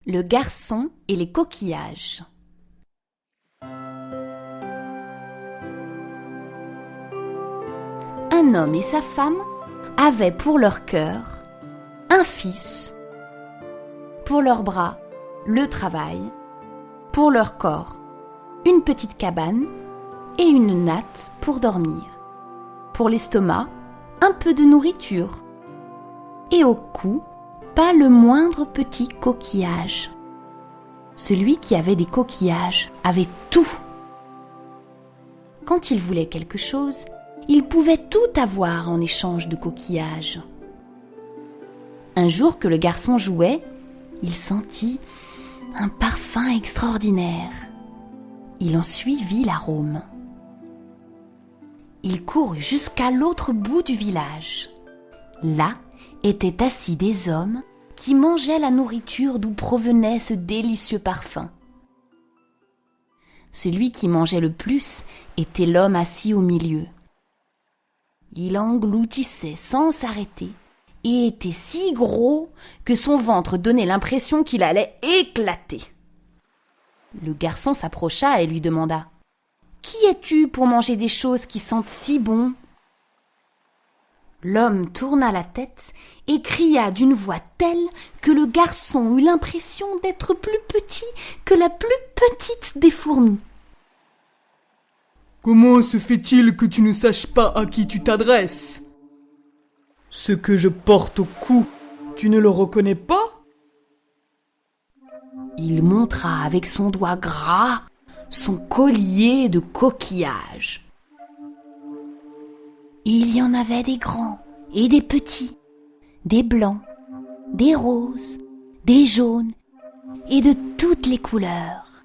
Le garçon et les coquillages. Un homme et sa femme avaient pour leur cœur un fils, pour leurs bras le travail, pour leur corps une petite cabane et une natte pour dormir, pour l'estomac un peu de nourriture, et au cou pas le moindre petit coquillage. Celui qui avait des coquillages avait tout. Quand il voulait quelque chose, il pouvait tout avoir en échange de coquillages. Un jour que le garçon jouait, il sentit un parfum extraordinaire. Il en suivit l'arôme. Il courut jusqu'à l'autre bout du village. Là étaient assis des hommes qui mangeaient la nourriture d'où provenait ce délicieux parfum. Celui qui mangeait le plus était l'homme assis au milieu. Il engloutissait sans s'arrêter et était si gros que son ventre donnait l'impression qu'il allait éclater. Le garçon s'approcha et lui demanda « Qui es-tu pour manger des choses qui sentent si bon ?» L'homme tourna la tête et cria d'une voix telle que le garçon eut l'impression d'être plus petit que la plus petite des fourmis. « Comment se fait-il que tu ne saches pas à qui tu t'adresses ? Ce que je porte au cou, tu ne le reconnais pas ? » Il montra avec son doigt gras son collier de coquillages. Il y en avait des grands et des petits, des blancs, des roses, des jaunes et de toutes les couleurs.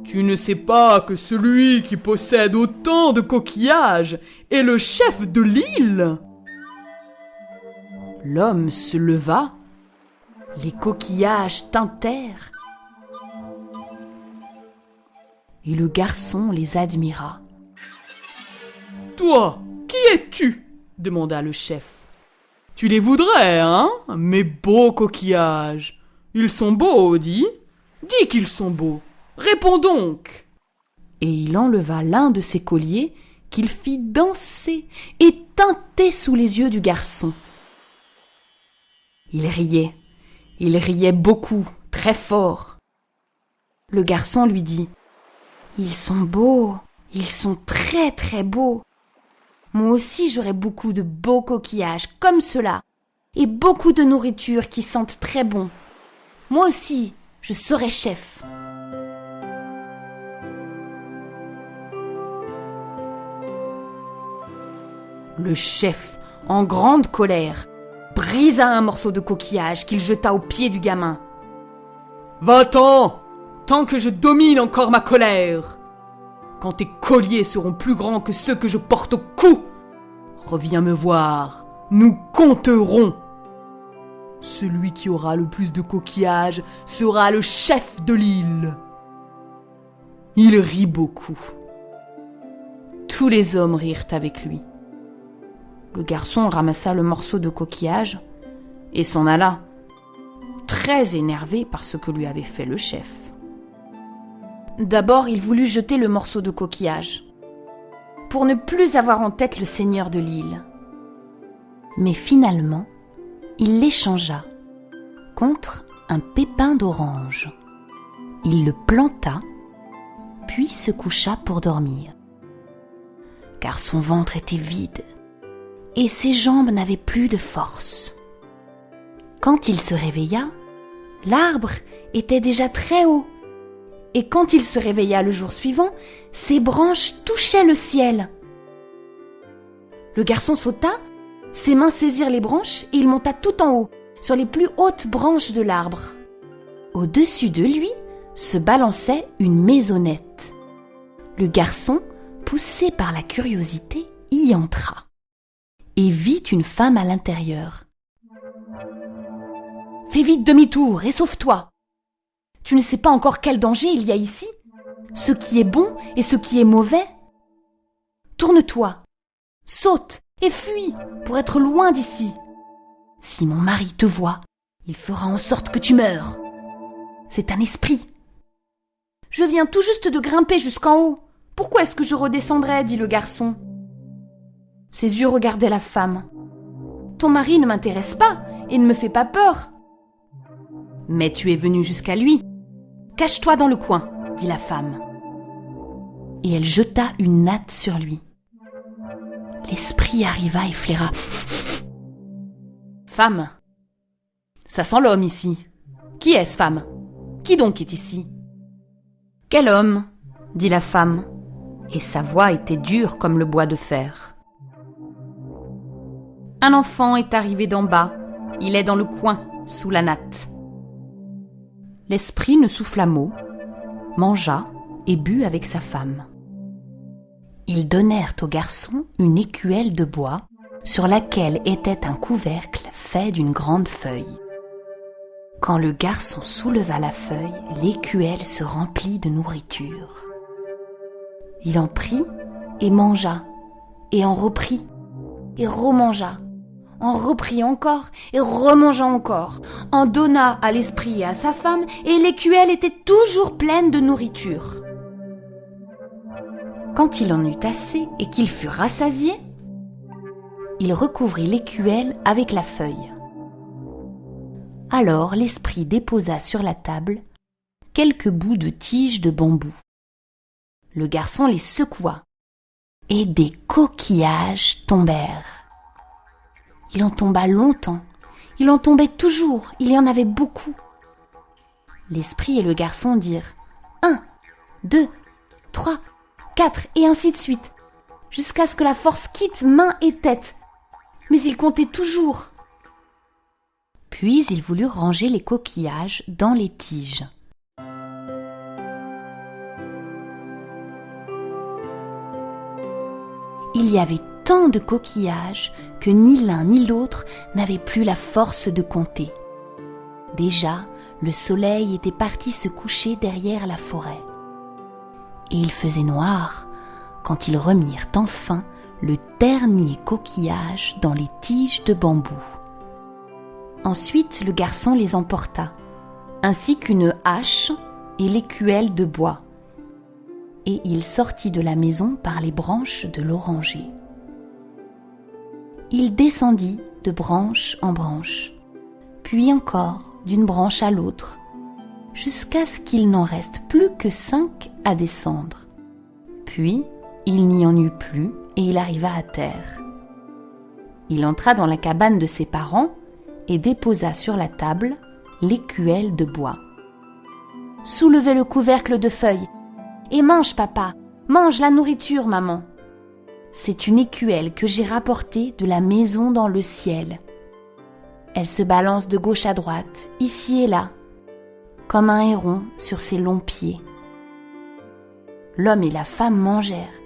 Tu ne sais pas que celui qui possède autant de coquillages est le chef de l'île ? L'homme se leva, les coquillages tintèrent, et le garçon les admira. « Toi, qui es-tu » demanda le chef. « Tu les voudrais, hein, mes beaux coquillages ? Ils sont beaux, dis ? Dis qu'ils sont beaux. Réponds donc !» Et il enleva l'un de ses colliers qu'il fit danser et tinter sous les yeux du garçon. Il riait beaucoup, très fort. Le garçon lui dit « Ils sont beaux, ils sont très très beaux. Moi aussi j'aurai beaucoup de beaux coquillages comme ceux-là, et beaucoup de nourriture qui sentent très bon. Moi aussi, je serai chef. » Le chef, en grande colère, brisa un morceau de coquillage qu'il jeta aux pieds du gamin. « Va-t'en, tant que je domine encore ma colère. Quand tes colliers seront plus grands que ceux que je porte au cou, reviens me voir, nous compterons. Celui qui aura le plus de coquillages sera le chef de l'île. » Il rit beaucoup. Tous les hommes rirent avec lui. Le garçon ramassa le morceau de coquillage et s'en alla, très énervé par ce que lui avait fait le chef. D'abord, il voulut jeter le morceau de coquillage, pour ne plus avoir en tête le seigneur de l'île. Mais finalement, il l'échangea contre un pépin d'orange. Il le planta, puis se coucha pour dormir, car son ventre était vide et ses jambes n'avaient plus de force. Quand il se réveilla, l'arbre était déjà très haut, et quand il se réveilla le jour suivant, ses branches touchaient le ciel. Le garçon sauta, ses mains saisirent les branches et il monta tout en haut, sur les plus hautes branches de l'arbre. Au-dessus de lui se balançait une maisonnette. Le garçon, poussé par la curiosité, y entra et vit une femme à l'intérieur. « Fais vite demi-tour et sauve-toi. Tu ne sais pas encore quel danger il y a ici, ce qui est bon et ce qui est mauvais. Tourne-toi, saute et fuis pour être loin d'ici. Si mon mari te voit, il fera en sorte que tu meurs. c'est un esprit. »« Je viens tout juste de grimper jusqu'en haut. Pourquoi est-ce que je redescendrais ?» dit le garçon. Ses yeux regardaient la femme. « Ton mari ne m'intéresse pas et ne me fait pas peur. »« Mais tu es venue jusqu'à lui. Cache-toi dans le coin, » dit la femme. Et elle jeta une natte sur lui. L'esprit arriva et flaira. « Femme, ça sent l'homme ici. Qui est-ce, femme? Qui donc est ici ?»« Quel homme ?» dit la femme, et sa voix était dure comme le bois de fer. « Un enfant est arrivé d'en bas. Il est dans le coin, sous la natte. » L'esprit ne souffla mot, mangea et but avec sa femme. Ils donnèrent au garçon une écuelle de bois sur laquelle était un couvercle fait d'une grande feuille. Quand le garçon souleva la feuille, l'écuelle se remplit de nourriture. Il en prit et mangea, et en reprit, et remangea, en reprit encore, et remangea encore, en donna à l'esprit et à sa femme, et l'écuelle était toujours pleine de nourriture. Quand il en eut assez et qu'il fut rassasié, il recouvrit l'écuelle avec la feuille. Alors l'esprit déposa sur la table quelques bouts de tiges de bambou. Le garçon les secoua, et des coquillages tombèrent. Il en tomba longtemps, il en tombait toujours, il y en avait beaucoup. L'esprit et le garçon dirent « 1, 2, 3, 4, et ainsi de suite, jusqu'à ce que la force quitte main et tête. Mais ils comptaient toujours. » Puis ils voulurent ranger les coquillages dans les tiges. Il y avait tant de coquillages que ni l'un ni l'autre n'avaient plus la force de compter. Déjà, le soleil était parti se coucher derrière la forêt. Et il faisait noir quand ils remirent enfin le dernier coquillage dans les tiges de bambou. Ensuite, le garçon les emporta, ainsi qu'une hache et l'écuelle de bois. Et il sortit de la maison par les branches de l'oranger. Il descendit de branche en branche, puis encore d'une branche à l'autre, jusqu'à ce qu'il n'en reste plus que 5 à descendre. Puis, il n'y en eut plus et il arriva à terre. Il entra dans la cabane de ses parents et déposa sur la table l'écuelle de bois. « Soulevez le couvercle de feuilles et mange, papa, mange la nourriture, maman. C'est une écuelle que j'ai rapportée de la maison dans le ciel. Elle se balance de gauche à droite, ici et là, comme un héron sur ses longs pieds. » L'homme et la femme mangèrent,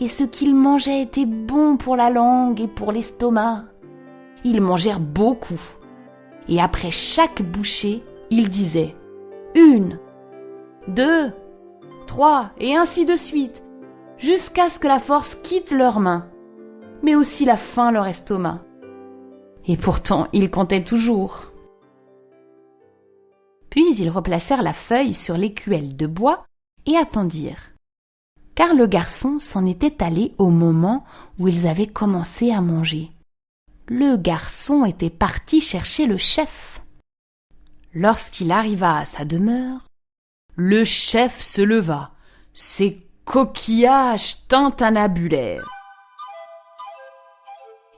et ce qu'ils mangeaient était bon pour la langue et pour l'estomac. Ils mangèrent beaucoup, et après chaque bouchée, ils disaient « 1, 2, 3, et ainsi de suite, jusqu'à ce que la force quitte leurs mains, mais aussi la faim leur estomac. Et pourtant, ils comptaient toujours. » Puis ils replacèrent la feuille sur l'écuelle de bois et attendirent, car le garçon s'en était allé au moment où ils avaient commencé à manger. Le garçon était parti chercher le chef. Lorsqu'il arriva à sa demeure, le chef se leva, ses coquillages tintinnabulèrent.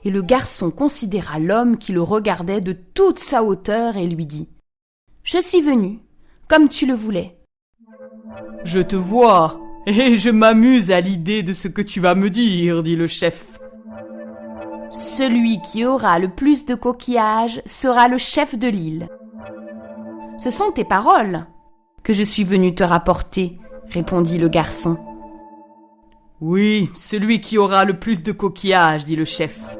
Et le garçon considéra l'homme qui le regardait de toute sa hauteur et lui dit « Je suis venu, comme tu le voulais. »« Je te vois, et je m'amuse à l'idée de ce que tu vas me dire, dit le chef. »« Celui qui aura le plus de coquillages sera le chef de l'île. »« Ce sont tes paroles que je suis venu te rapporter, » répondit le garçon. « Oui, celui qui aura le plus de coquillages, dit le chef. »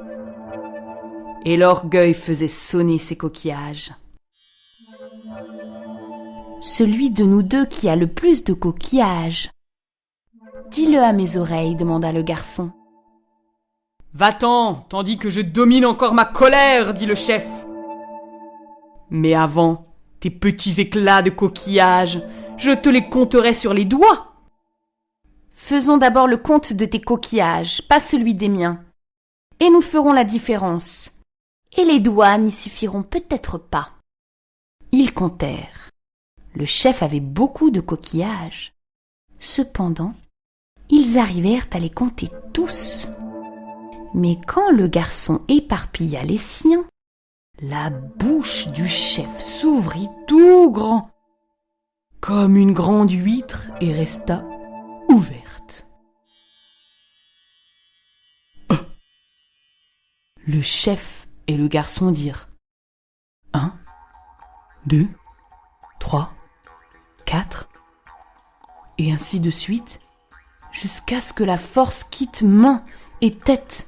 Et l'orgueil faisait sonner ses coquillages. « Celui de nous deux qui a le plus de coquillages. »« Dis-le à mes oreilles, demanda le garçon. »« Va-t'en, tandis que je domine encore ma colère, dit le chef. Mais avant, tes petits éclats de coquillages, je te les compterai sur les doigts. Faisons d'abord le compte de tes coquillages, pas celui des miens. Et nous ferons la différence. Et les doigts n'y suffiront peut-être pas. Ils comptèrent. Le chef avait beaucoup de coquillages. Cependant, ils arrivèrent à les compter tous. Mais quand le garçon éparpilla les siens, la bouche du chef s'ouvrit tout grand, comme une grande huître, et resta ouverte. Le chef et le garçon dirent 1, 2, 3, 4, et ainsi de suite, jusqu'à ce que la force quitte main et tête,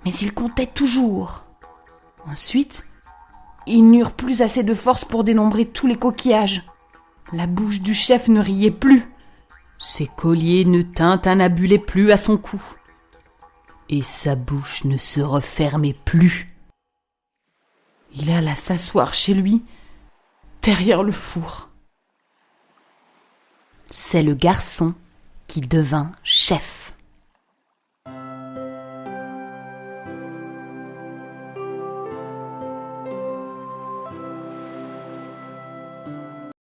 mais ils comptaient toujours. Ensuite, ils n'eurent plus assez de force pour dénombrer tous les coquillages. La bouche du chef ne riait plus. Ses colliers ne tintinnabulaient plus à son cou. Et sa bouche ne se refermait plus. Il alla s'asseoir chez lui, derrière le four. C'est le garçon qui devint chef.